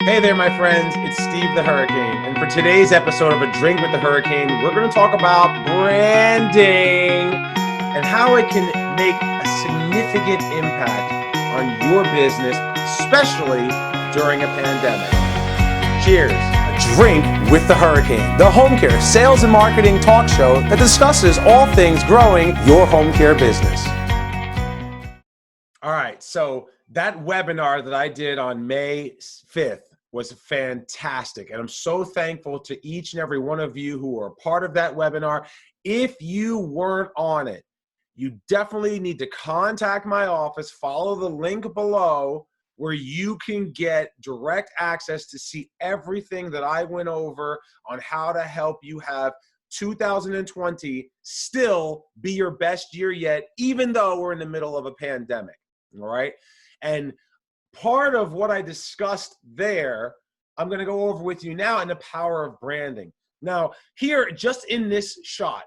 Hey there, my friends. It's Steve the Hurricane. And for today's episode of A Drink with the Hurricane, we're going to talk about branding and how it can make a significant impact on your business, especially during a pandemic. Cheers. A Drink with the Hurricane, the home care sales and marketing talk show that discusses all things growing your home care business. All right, so that webinar that I did on May 5th was fantastic. And I'm so thankful to each and every one of you who were a part of that webinar. If you weren't on it, you definitely need to contact my office, follow the link below where you can get direct access to see everything that I went over on how to help you have 2020 still be your best year yet, even though we're in the middle of a pandemic. All right. And part of what I discussed there, I'm going to go over with you now, and the power of branding. Now, here, just in this shot,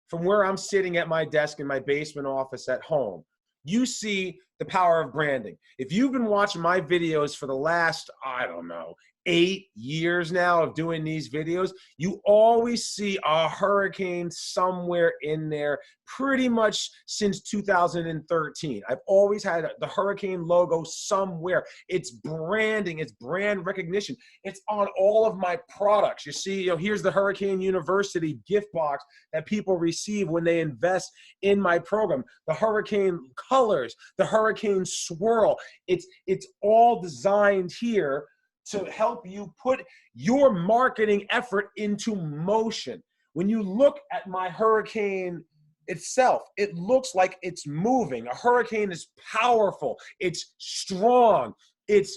from where I'm sitting at my desk in my basement office at home, you see the power of branding. If you've been watching my videos for the last, I don't know, 8 years now of doing these videos, you always see a hurricane somewhere in there, pretty much since 2013. I've always had the hurricane logo somewhere. It's branding, it's brand recognition. It's on all of my products. You see, here's the Hurricane University gift box that people receive when they invest in my program. The hurricane colors, the hurricane swirl. It's all designed here to help you put your marketing effort into motion. When you look at my hurricane itself, it looks like it's moving. A hurricane is powerful. It's strong. It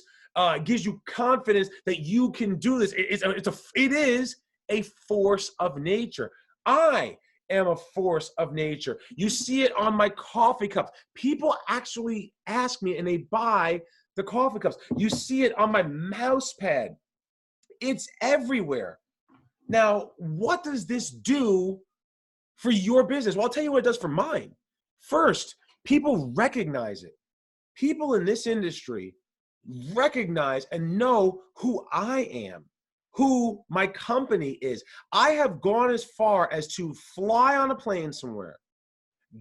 gives you confidence that you can do this. It is a force of nature. I am a force of nature. You see it on my coffee cups. People actually ask me and they buy the coffee cups. You see it on my mouse pad. It's everywhere. Now, what does this do for your business? Well, I'll tell you what it does for mine. First, people recognize it. People in this industry recognize and know who I am, who my company is. I have gone as far as to fly on a plane somewhere,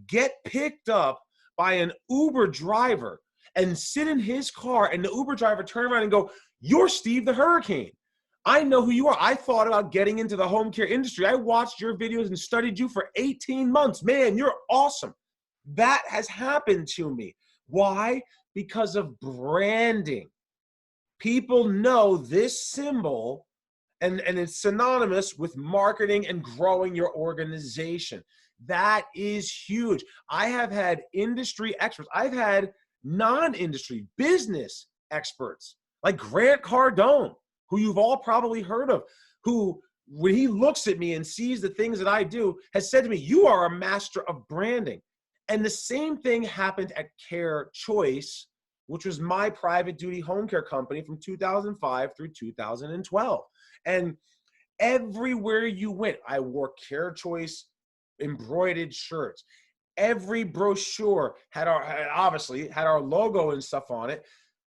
get picked up by an Uber driver, and sit in his car, and the Uber driver turn around and go, "You're Steve the Hurricane. I know who you are. I thought about getting into the home care industry. I watched your videos and studied you for 18 months. Man, you're awesome." That has happened to me. Why? Because of branding. People know this symbol, and it's synonymous with marketing and growing your organization. That is huge. I have had industry experts. I've had non-industry business experts like Grant Cardone, who you've all probably heard of, who, when he looks at me and sees the things that I do, has said to me, "You are a master of branding." And the same thing happened at Care Choice, which was my private duty home care company from 2005 through 2012. And everywhere you went, I wore Care Choice embroidered shirts. Every brochure obviously had our logo and stuff on it.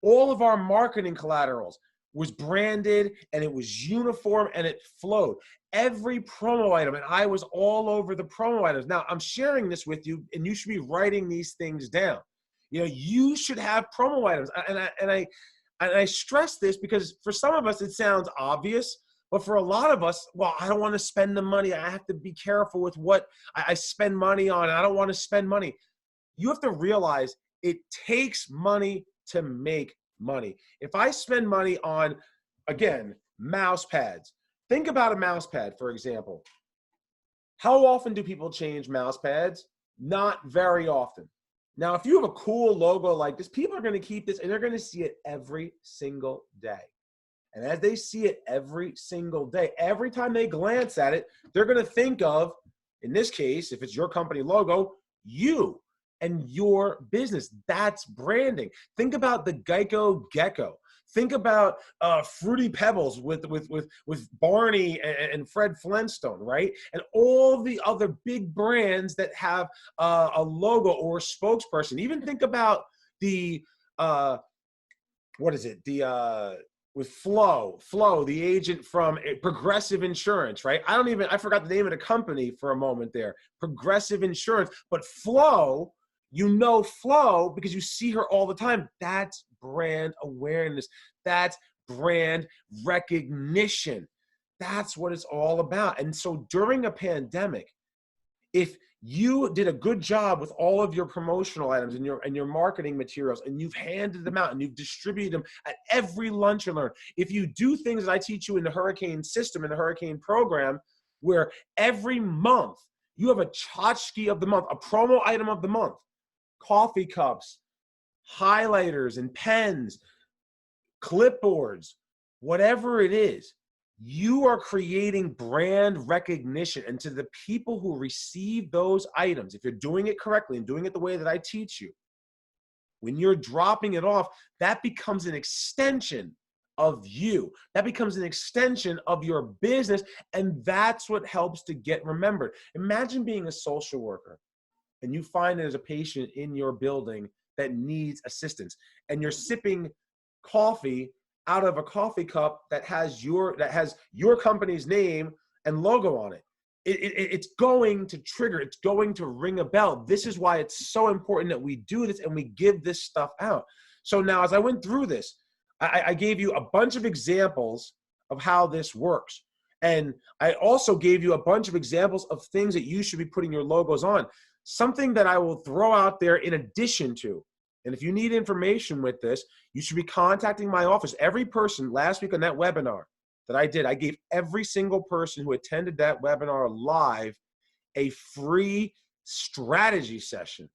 All of our marketing collaterals was branded, and it was uniform, and it flowed. Every promo item, and I was all over the promo items. Now, I'm sharing this with you, and you should be writing these things down. You should have promo items. And I stress this because for some of us, it sounds obvious. But for a lot of us, well, I don't want to spend the money. I have to be careful with what I spend money on. I don't want to spend money. You have to realize it takes money to make money. If I spend money on, again, mouse pads, think about a mouse pad, for example. How often do people change mouse pads? Not very often. Now, if you have a cool logo like this, people are going to keep this, and they're going to see it every single day. And as they see it every single day, every time they glance at it, they're going to think of, in this case, if it's your company logo, you and your business. That's branding. Think about the Geico Gecko. Think about Fruity Pebbles with Barney and Fred Flintstone, right? And all the other big brands that have a logo or a spokesperson. Even think about the what is it? with Flo, the agent from Progressive Insurance, right? I forgot the name of the company for a moment there, Progressive Insurance, but Flo, you know Flo because you see her all the time. That's brand awareness. That's brand recognition. That's what it's all about. And so during a pandemic, if you did a good job with all of your promotional items and your marketing materials, and you've handed them out and you've distributed them at every lunch and learn, if you do things that I teach you in the hurricane system, in the hurricane program, where every month you have a tchotchke of the month, a promo item of the month, coffee cups, highlighters and pens, clipboards, whatever it is, you are creating brand recognition. And to the people who receive those items, if you're doing it correctly and doing it the way that I teach you, when you're dropping it off, that becomes an extension of you. That becomes an extension of your business. And that's what helps to get remembered. Imagine being a social worker and you find there's a patient in your building that needs assistance, and you're sipping coffee out of a coffee cup that has your company's name and logo on it. It's going to trigger, it's going to ring a bell. This is why it's so important that we do this and we give this stuff out. So now, as I went through this, I gave you a bunch of examples of how this works. And I also gave you a bunch of examples of things that you should be putting your logos on. Something that I will throw out there in addition to, and if you need information with this, you should be contacting my office. Every person last week on that webinar that I did, I gave every single person who attended that webinar live a free strategy session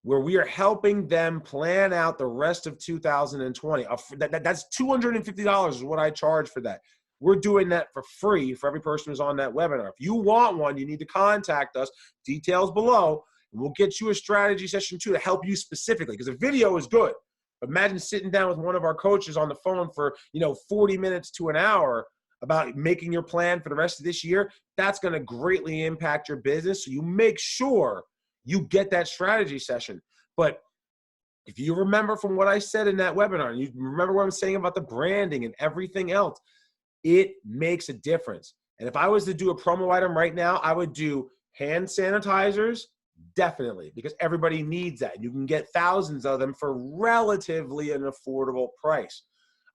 where we are helping them plan out the rest of 2020. That's $250 is what I charge for that. We're doing that for free for every person who's on that webinar. If you want one, you need to contact us. Details below. We'll get you a strategy session too to help you specifically, because a video is good. But imagine sitting down with one of our coaches on the phone for 40 minutes to an hour about making your plan for the rest of this year. That's going to greatly impact your business. So you make sure you get that strategy session. But if you remember from what I said in that webinar, and you remember what I'm saying about the branding and everything else, it makes a difference. And if I was to do a promo item right now, I would do hand sanitizers. Definitely, because everybody needs that. And you can get thousands of them for relatively an affordable price.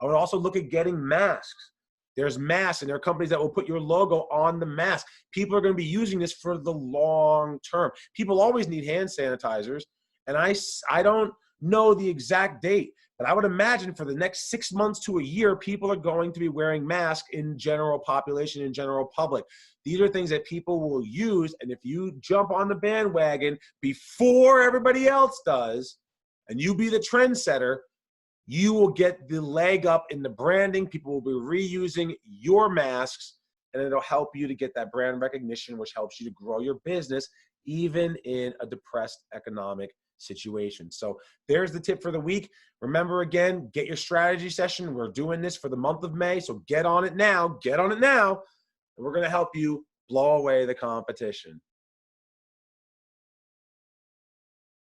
I would also look at getting masks. There's masks, and there are companies that will put your logo on the mask. People are going to be using this for the long term. People always need hand sanitizers, and I don't know the exact date, but I would imagine for the next 6 months to a year, people are going to be wearing masks in general population, in general public. These are things that people will use, and if you jump on the bandwagon before everybody else does, and you be the trendsetter, you will get the leg up in the branding. People will be reusing your masks, and it'll help you to get that brand recognition, which helps you to grow your business even in a depressed economic situation. So there's the tip for the week. Remember, again, get your strategy session. We're doing this for the month of May, so get on it now. Get on it now, and we're going to help you blow away the competition.